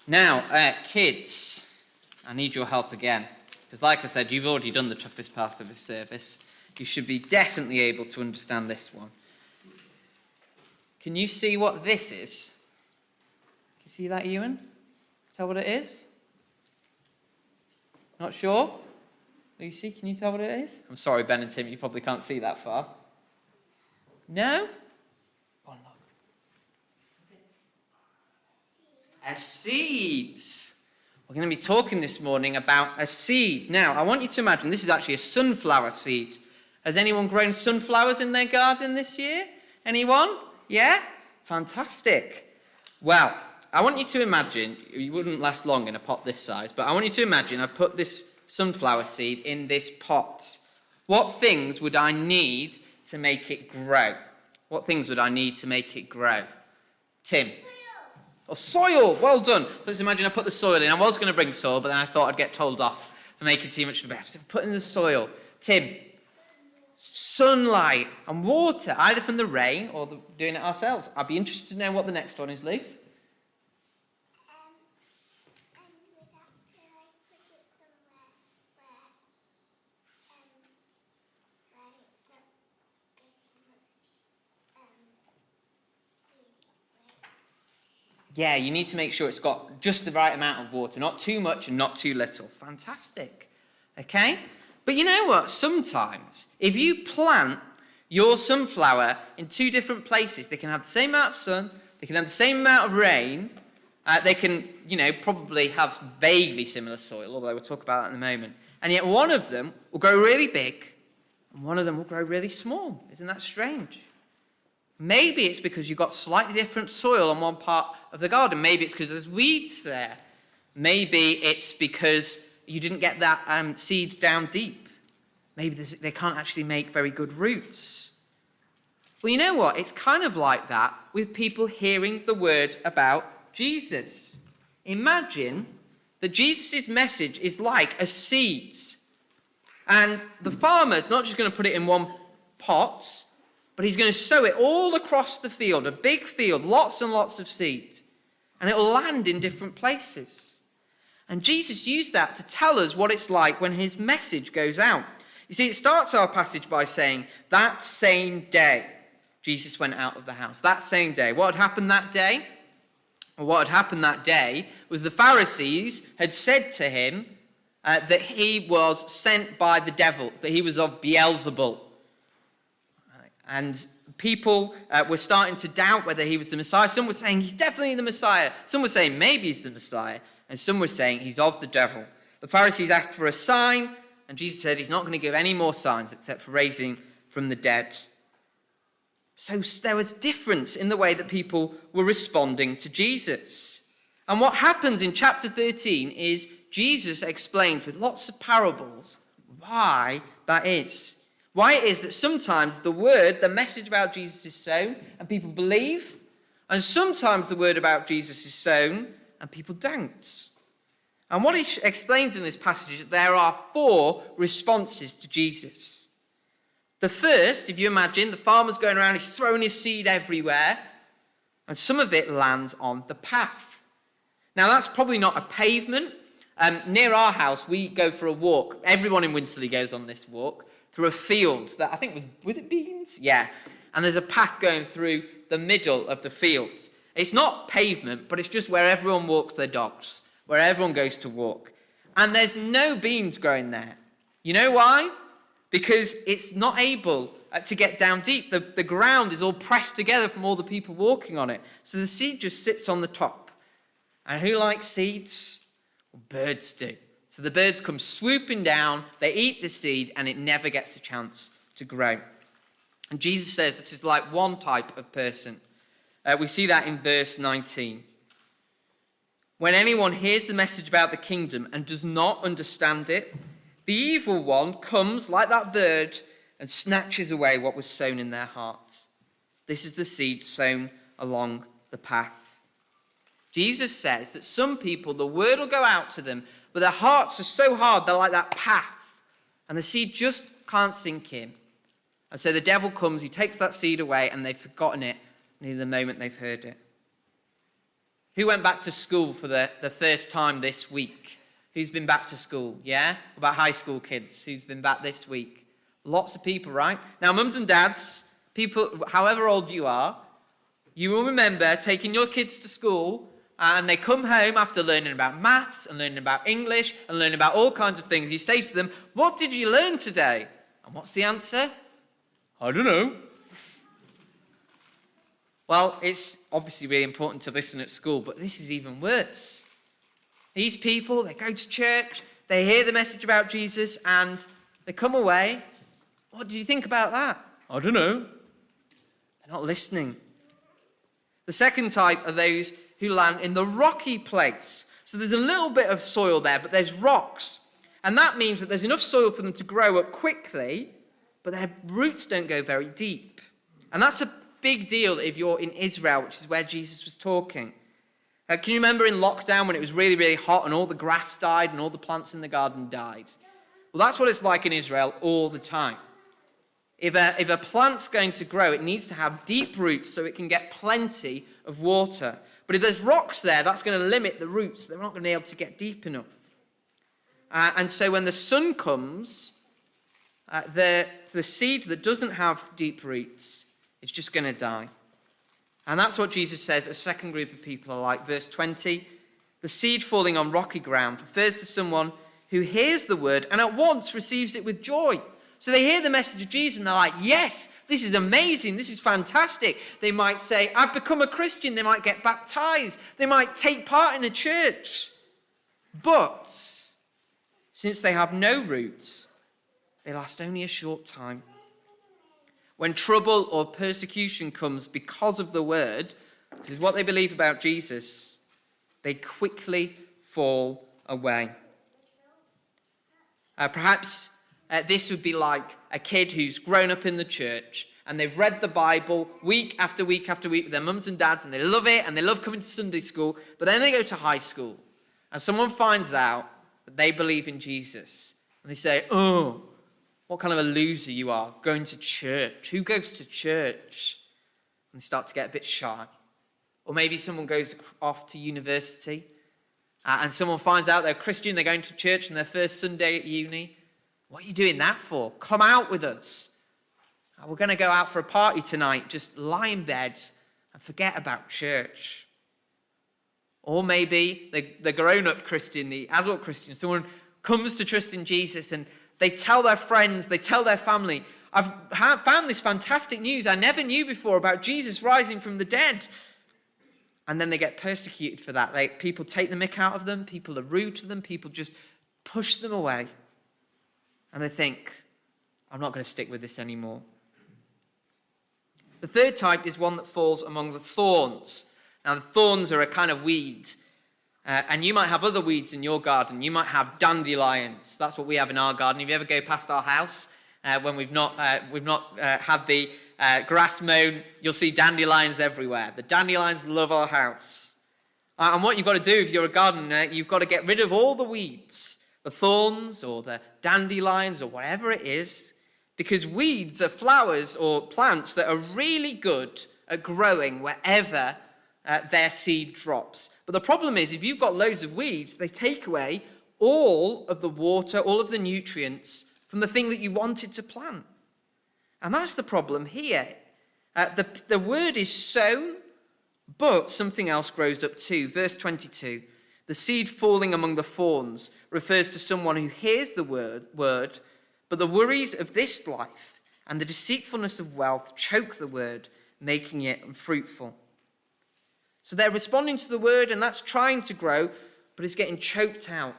Now, kids, I need your help again. Because like I said, you've already done the toughest part of the service. You should be definitely able to understand this one. Can you see what this is? Can you see that, Ewan? Tell what it is? Not sure? Lucy, can you tell what it is? I'm sorry, Ben and Tim, you probably can't see that far. No? Go on, look. A seed. We're going to be talking this morning about a seed. Now, I want you to imagine this is actually a sunflower seed. Has anyone grown sunflowers in their garden this year? Anyone? Yeah? Fantastic. Well, I want you to imagine, you wouldn't last long in a pot this size, but I want you to imagine I've put this sunflower seed in this pot. What things would I need to make it grow? What things would I need to make it grow? Tim? Soil. Well done. So let's imagine I put the soil in. I was going to bring soil, but then I thought I'd get told off for making too much of a mess. So put in the soil. Tim? Sunlight and water, either from the rain or doing it ourselves. I'd be interested to know what the next one is, Liz. Yeah, you need to make sure it's got just the right amount of water, not too much and not too little. Fantastic. Okay? But you know what? Sometimes, if you plant your sunflower in two different places, they can have the same amount of sun, they can have the same amount of rain, they can, probably have vaguely similar soil, although we'll talk about that in a moment. And yet one of them will grow really big, and one of them will grow really small. Isn't that strange? Maybe it's because you've got slightly different soil on one part of the garden. Maybe it's because there's weeds there. Maybe it's because you didn't get that seed down deep. Maybe they can't actually make very good roots. Well, you know what? It's kind of like that with people hearing the word about Jesus. Imagine that Jesus' message is like a seed. And the farmer's not just going to put it in one pot, but he's going to sow it all across the field, a big field, lots and lots of seed. And it will land in different places. And Jesus used that to tell us what it's like when his message goes out. You see, it starts our passage by saying, that same day, Jesus went out of the house. That same day. What had happened that day? Well, what had happened that day was the Pharisees had said to him that he was sent by the devil, that he was of Beelzebul. And people were starting to doubt whether he was the Messiah. Some were saying he's definitely the Messiah. Some were saying maybe he's the Messiah. And some were saying he's of the devil. The Pharisees asked for a sign, and Jesus said he's not going to give any more signs except for raising from the dead. So there was difference in the way that people were responding to Jesus. And what happens in chapter 13 is Jesus explains with lots of parables why that is. Why it is that sometimes the message about Jesus is sown and people believe, and sometimes the word about Jesus is sown and people don't. And what he explains in this passage is that there are 4 responses to Jesus. The first, if you imagine, the farmer's going around, he's throwing his seed everywhere, and some of it lands on the path. Now that's probably not a pavement. Near our house, we go for a walk. Everyone in Winterley goes on this walk through a field that I think was it beans? Yeah. And there's a path going through the middle of the fields. It's not pavement, but it's just where everyone walks their dogs, where everyone goes to walk. And there's no beans growing there. You know why? Because it's not able to get down deep. The ground is all pressed together from all the people walking on it. So the seed just sits on the top. And who likes seeds? Well, birds do. So the birds come swooping down, they eat the seed, and it never gets a chance to grow. And Jesus says this is like one type of person. We see that in verse 19. When anyone hears the message about the kingdom and does not understand it, the evil one comes like that bird and snatches away what was sown in their hearts. This is the seed sown along the path. Jesus says that some people, the word will go out to them, but their hearts are so hard, they're like that path. And the seed just can't sink in. And so the devil comes, he takes that seed away, and they've forgotten it in the moment they've heard it. Who went back to school for the first time this week? Who's been back to school? Yeah? What about high school kids? Who's been back this week? Lots of people, right? Now, mums and dads, people, however old you are, you will remember taking your kids to school and they come home after learning about maths and learning about English and learning about all kinds of things. You say to them, what did you learn today? And what's the answer? I don't know. Well, it's obviously really important to listen at school, but this is even worse. These people, they go to church, they hear the message about Jesus, and they come away. What do you think about that? I don't know. They're not listening. The second type are those who land in the rocky place. So there's a little bit of soil there, but there's rocks. And that means that there's enough soil for them to grow up quickly, but their roots don't go very deep. And that's a big deal if you're in Israel, which is where Jesus was talking. Can you remember in lockdown when it was really, really hot and all the grass died and all the plants in the garden died? Well, that's what it's like in Israel all the time. If a plant's going to grow, it needs to have deep roots so it can get plenty of water. But if there's rocks there, that's going to limit the roots. They're not going to be able to get deep enough. And so when the sun comes, the seed that doesn't have deep roots is just going to die. And that's what Jesus says a second group of people are like. Verse 20, the seed falling on rocky ground refers to someone who hears the word and at once receives it with joy. So they hear the message of Jesus and they're like, yes, this is amazing, this is fantastic. They might say, I've become a Christian. They might get baptized. They might take part in a church. But since they have no roots, they last only a short time. When trouble or persecution comes because of the word, which is what they believe about Jesus, they quickly fall away. Perhaps this would be like a kid who's grown up in the church and they've read the Bible week after week after week with their mums and dads and they love it and they love coming to Sunday school, but then they go to high school and someone finds out that they believe in Jesus and they say, oh, what kind of a loser you are going to church. Who goes to church? And they start to get a bit shy. Or maybe someone goes off to university and someone finds out they're a Christian, they're going to church on their first Sunday at uni. What are you doing that for? Come out with us. We're going to go out for a party tonight. Just lie in bed and forget about church. Or maybe the grown-up Christian, the adult Christian, someone comes to trust in Jesus and they tell their friends, they tell their family, I've found this fantastic news I never knew before about Jesus rising from the dead. And then they get persecuted for that. People take the mick out of them. People are rude to them. People just push them away. And they think, I'm not going to stick with this anymore. The third type is one that falls among the thorns. Now, the thorns are a kind of weed. And you might have other weeds in your garden. You might have dandelions. That's what we have in our garden. If you ever go past our house when we've not had the grass mown, you'll see dandelions everywhere. The dandelions love our house. And what you've got to do if you're a gardener, you've got to get rid of all the weeds, the thorns or the dandelions or whatever it is, because weeds are flowers or plants that are really good at growing wherever their seed drops. But the problem is, if you've got loads of weeds, they take away all of the water, all of the nutrients from the thing that you wanted to plant. And that's the problem here. The word is sown, but something else grows up too. Verse 22, the seed falling among the thorns refers to someone who hears the word, but the worries of this life and the deceitfulness of wealth choke the word, making it unfruitful. So they're responding to the word, and that's trying to grow, but it's getting choked out.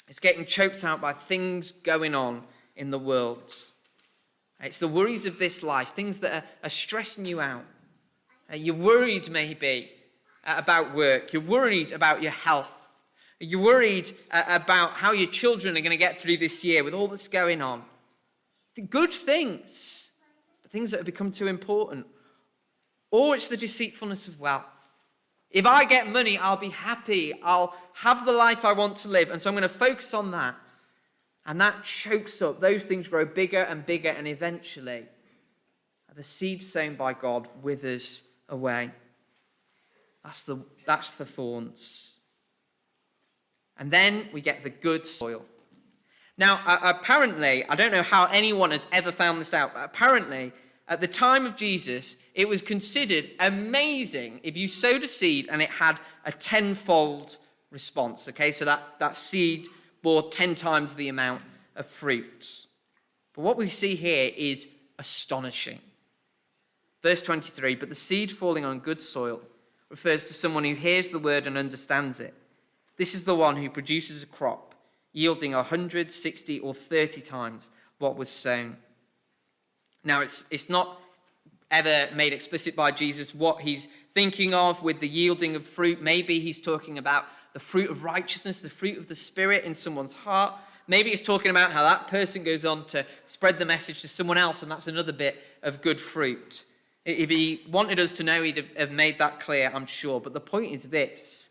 It's getting choked out by things going on in the world. It's the worries of this life, things that are stressing you out. You're worried maybe about work. You're worried about your health. You're worried about how your children are going to get through this year with all that's going on. The good things, but things that have become too important. Or it's the deceitfulness of wealth. If I get money, I'll be happy. I'll have the life I want to live. And so I'm going to focus on that. And that chokes up. Those things grow bigger and bigger. And eventually, the seed sown by God withers away. That's the thorns. And then we get the good soil. Now, apparently, I don't know how anyone has ever found this out, but apparently, at the time of Jesus, it was considered amazing if you sowed a seed and it had a tenfold response. Okay, so that seed bore 10 times the amount of fruit. But what we see here is astonishing. Verse 23, but the seed falling on good soil refers to someone who hears the word and understands it. This is the one who produces a crop, yielding 100, 60, or 30 times what was sown. Now, it's not ever made explicit by Jesus what he's thinking of with the yielding of fruit. Maybe he's talking about the fruit of righteousness, the fruit of the Spirit in someone's heart. Maybe he's talking about how that person goes on to spread the message to someone else, and that's another bit of good fruit. If he wanted us to know, he'd have made that clear, I'm sure. But the point is this: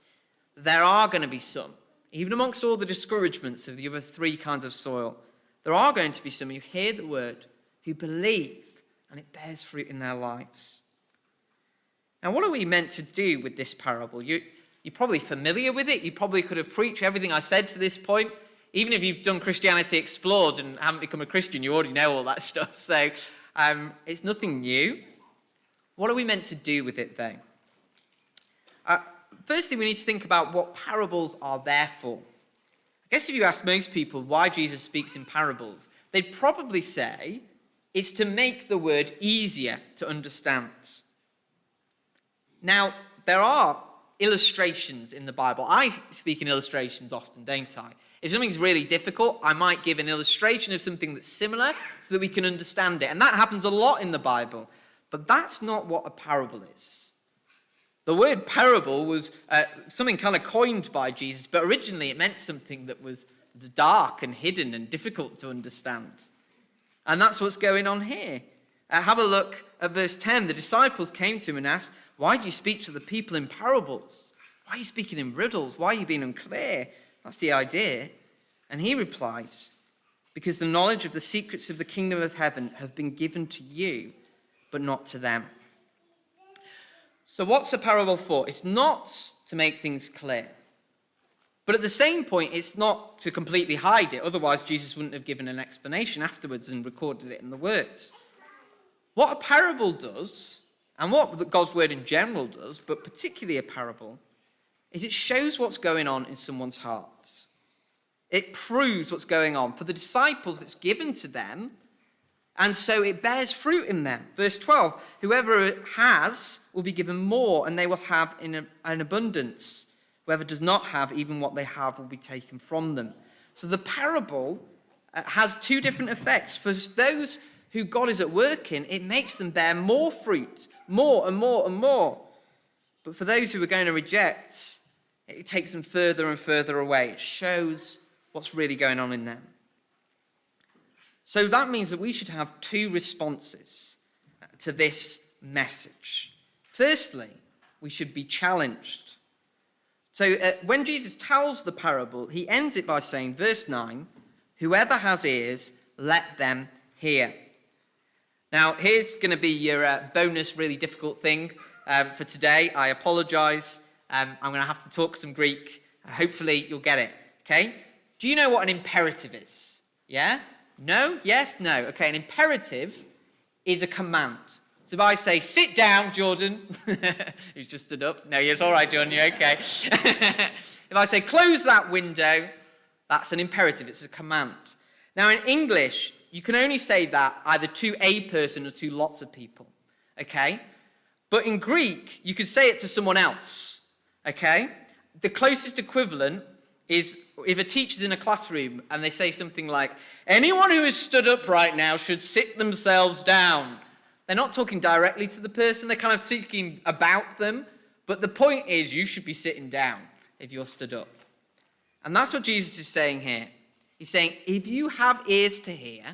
there are going to be some, even amongst all the discouragements of the other three kinds of soil, there are going to be some who hear the word, who believe, and it bears fruit in their lives. Now, what are we meant to do with this parable? You're probably familiar with it. You probably could have preached everything I said to this point. Even if you've done Christianity Explored and haven't become a Christian, you already know all that stuff. So it's nothing new. What are we meant to do with it, though? Firstly, we need to think about what parables are there for. I guess if you ask most people why Jesus speaks in parables, they'd probably say it's to make the word easier to understand. Now, there are illustrations in the Bible. I speak in illustrations often, don't I? If something's really difficult, I might give an illustration of something that's similar so that we can understand it. And that happens a lot in the Bible. But that's not what a parable is. The word parable was something kind of coined by Jesus, but originally it meant something that was dark and hidden and difficult to understand. And that's what's going on here. Have a look at verse 10. The disciples came to him and asked, why do you speak to the people in parables? Why are you speaking in riddles? Why are you being unclear? That's the idea. And he replied, because the knowledge of the secrets of the kingdom of heaven have been given to you, but not to them. So what's a parable for? It's not to make things clear. But at the same point, it's not to completely hide it. Otherwise, Jesus wouldn't have given an explanation afterwards and recorded it in the words. What a parable does, and what God's word in general does, but particularly a parable, is it shows what's going on in someone's hearts. It proves what's going on. For the disciples, it's given to them, and so it bears fruit in them. Verse 12, whoever has will be given more, and they will have in an abundance. Whoever does not have, even what they have will be taken from them. So the parable has two different effects. For those who God is at work in, it makes them bear more fruit, more and more and more. But for those who are going to reject, it takes them further and further away. It shows what's really going on in them. So that means that we should have two responses to this message. Firstly, we should be challenged. So when Jesus tells the parable, he ends it by saying, verse 9, whoever has ears, let them hear. Now, here's going to be your bonus really difficult thing for today. I apologize. I'm going to have to talk some Greek. Hopefully you'll get it. Okay? Do you know what an imperative is? Yeah? No? Yes? No? Okay, an imperative is a command. So if I say, sit down, Jordan. He's just stood up. No, it's all right, Jordan. You're okay. If I say, close that window, that's an imperative. It's a command. Now, in English, you can only say that either to a person or to lots of people. Okay? But in Greek, you could say it to someone else. Okay? The closest equivalent is if a teacher's in a classroom and they say something like, anyone who is stood up right now should sit themselves down. They're not talking directly to the person, they're kind of speaking about them, but the point is you should be sitting down if you're stood up. And that's what Jesus is saying here. He's saying, if you have ears to hear,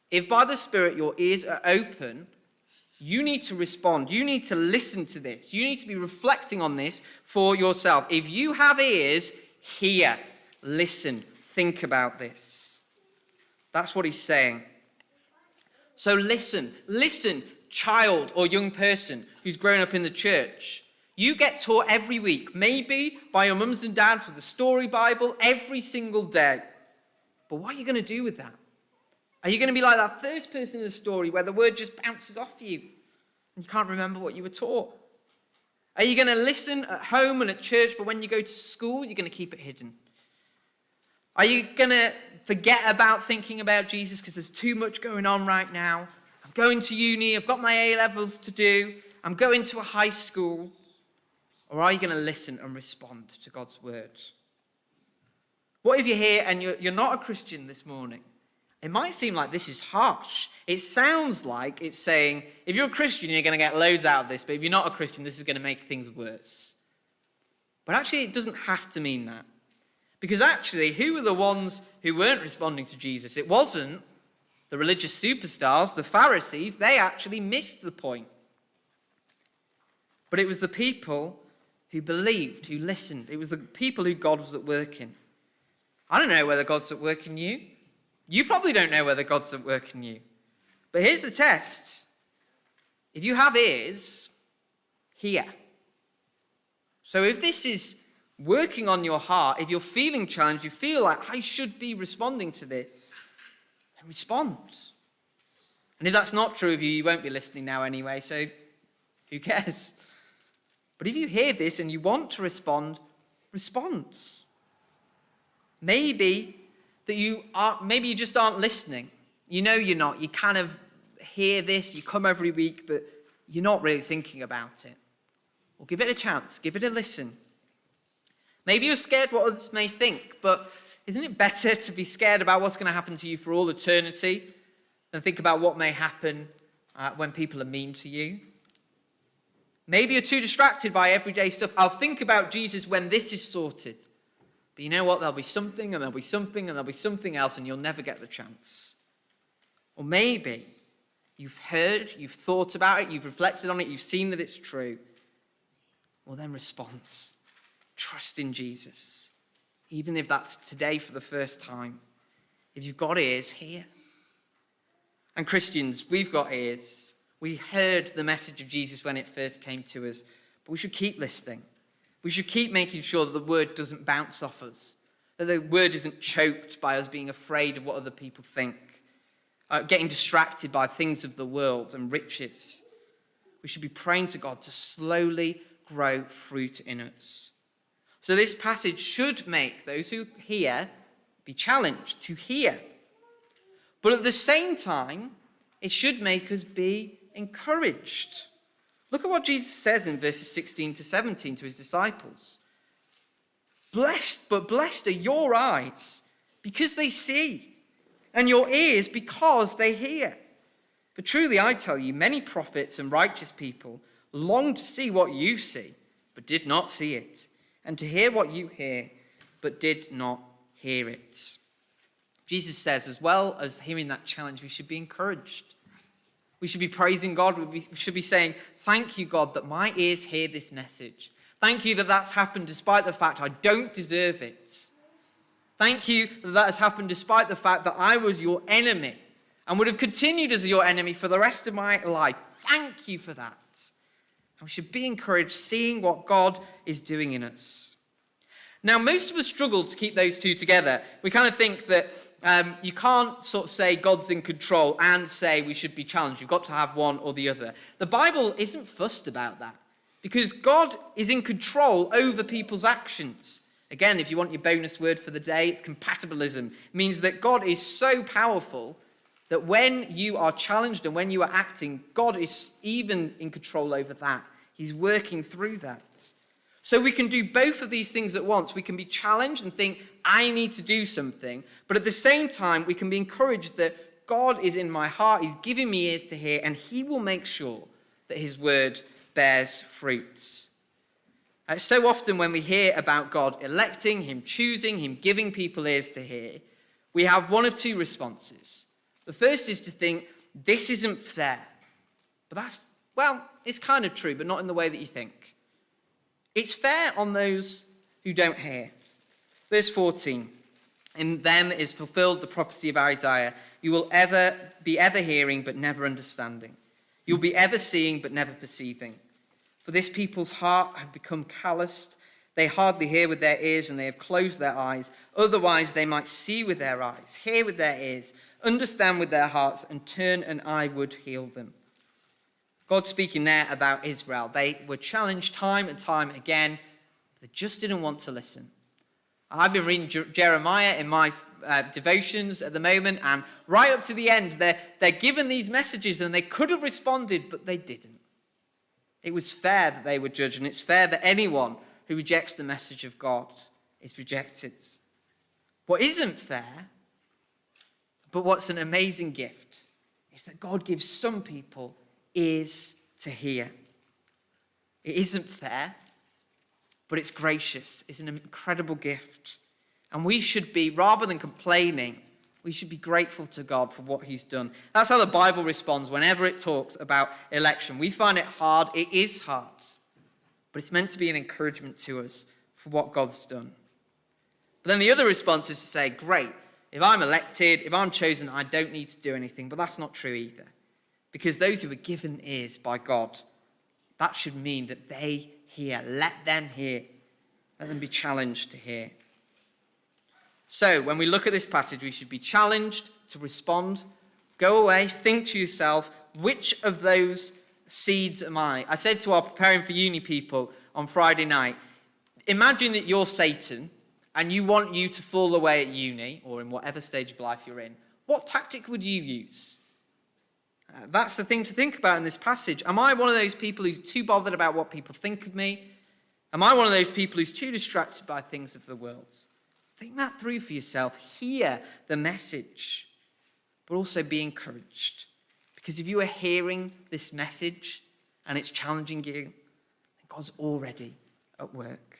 if by the Spirit your ears are open, you need to respond. You need to listen to this. You need to be reflecting on this for yourself. If you have ears, hear, listen, think about this. That's what he's saying. So listen, child or young person who's grown up in the church. You get taught every week, maybe by your mums and dads with a story Bible every single day. But what are you going to do with that? Are you going to be like that first person in the story where the word just bounces off you and you can't remember what you were taught? Are you going to listen at home and at church, but when you go to school, you're going to keep it hidden? Are you going to forget about thinking about Jesus because there's too much going on right now? I'm going to uni, I've got my A-levels to do, I'm going to a high school. Or are you going to listen and respond to God's word? What if you're here and you're not a Christian this morning? It might seem like this is harsh. It sounds like it's saying, if you're a Christian, you're going to get loads out of this, but if you're not a Christian, this is going to make things worse. But actually, it doesn't have to mean that. Because actually, who were the ones who weren't responding to Jesus? It wasn't the religious superstars, the Pharisees. They actually missed the point. But it was the people who believed, who listened. It was the people who God was at work in. I don't know whether God's at work in you. You probably don't know whether God's at work in you. But here's the test. If you have ears, hear. So if this is working on your heart, if you're feeling challenged, you feel like I should be responding to this, then respond. And if that's not true of you, you won't be listening now anyway, so who cares? But if you hear this and you want to respond, respond. Maybe you just aren't listening. You know you're not. You kind of hear this, you come every week, but you're not really thinking about it. Well, give it a chance. Give it a listen. Maybe you're scared what others may think, but isn't it better to be scared about what's going to happen to you for all eternity than think about what may happen when people are mean to you? Maybe you're too distracted by everyday stuff. I'll think about Jesus when this is sorted. But you know what? There'll be something, and there'll be something, and there'll be something else, and you'll never get the chance. Or maybe you've heard, you've thought about it, you've reflected on it, you've seen that it's true. Well, then respond. Trust in Jesus. Even if that's today for the first time. If you've got ears, hear. And Christians, we've got ears. We heard the message of Jesus when it first came to us, but we should keep listening. We should keep making sure that the word doesn't bounce off us, that the word isn't choked by us being afraid of what other people think, getting distracted by things of the world and riches. We should be praying to God to slowly grow fruit in us. So this passage should make those who hear be challenged to hear. But at the same time, it should make us be encouraged. Look at what Jesus says in verses 16 to 17 to his disciples. Blessed are your eyes because they see, and your ears because they hear. But truly I tell you, many prophets and righteous people longed to see what you see, but did not see it, and to hear what you hear, but did not hear it. Jesus says, as well as hearing that challenge, we should be encouraged. We should be praising God. We should be saying, thank you, God, that my ears hear this message. Thank you that that's happened despite the fact I don't deserve it. Thank you that that has happened despite the fact that I was your enemy and would have continued as your enemy for the rest of my life. Thank you for that. And we should be encouraged seeing what God is doing in us. Now, most of us struggle to keep those two together. We kind of think that you can't sort of say God's in control and say we should be challenged. You've got to have one or the other. The Bible isn't fussed about that because God is in control over people's actions. Again, if you want your bonus word for the day, it's compatibilism. It means that God is so powerful that when you are challenged and when you are acting, God is even in control over that. He's working through that. So we can do both of these things at once. We can be challenged and think, I need to do something. But at the same time, we can be encouraged that God is in my heart. He's giving me ears to hear, and he will make sure that his word bears fruits. So often when we hear about God electing, him choosing, him giving people ears to hear, we have one of two responses. The first is to think, this isn't fair. But it's kind of true, but not in the way that you think. It's fair on those who don't hear. Verse 14, in them is fulfilled the prophecy of Isaiah. You will be ever hearing, but never understanding. You'll be ever seeing, but never perceiving. For this people's heart have become calloused. They hardly hear with their ears, and they have closed their eyes. Otherwise they might see with their eyes, hear with their ears, understand with their hearts, and turn, and I would heal them." God speaking there about Israel. They were challenged time and time again. They just didn't want to listen. I've been reading Jeremiah in my devotions at the moment, and right up to the end, they're given these messages, and they could have responded, but they didn't. It was fair that they were judged, and it's fair that anyone who rejects the message of God is rejected. What isn't fair, but what's an amazing gift, is that God gives some people ears to hear. It isn't fair, but it's gracious. It's an incredible gift. And we should be, rather than complaining, we should be grateful to God for what he's done. That's how the Bible responds whenever it talks about election. We find it hard. It is hard. But it's meant to be an encouragement to us for what God's done. But then the other response is to say, great, if I'm elected, if I'm chosen, I don't need to do anything. But that's not true either. Because those who were given ears by God, that should mean that they hear. Let them hear. Let them be challenged to hear. So when we look at this passage, we should be challenged to respond. Go away, think to yourself, which of those seeds am I? I said to our Preparing for Uni people on Friday night, imagine that you're Satan and you want you to fall away at uni or in whatever stage of life you're in. What tactic would you use? That's the thing to think about in this passage. Am I one of those people who's too bothered about what people think of me? Am I one of those people who's too distracted by things of the world? Think that through for yourself. Hear the message, but also be encouraged. Because if you are hearing this message and it's challenging you, then God's already at work.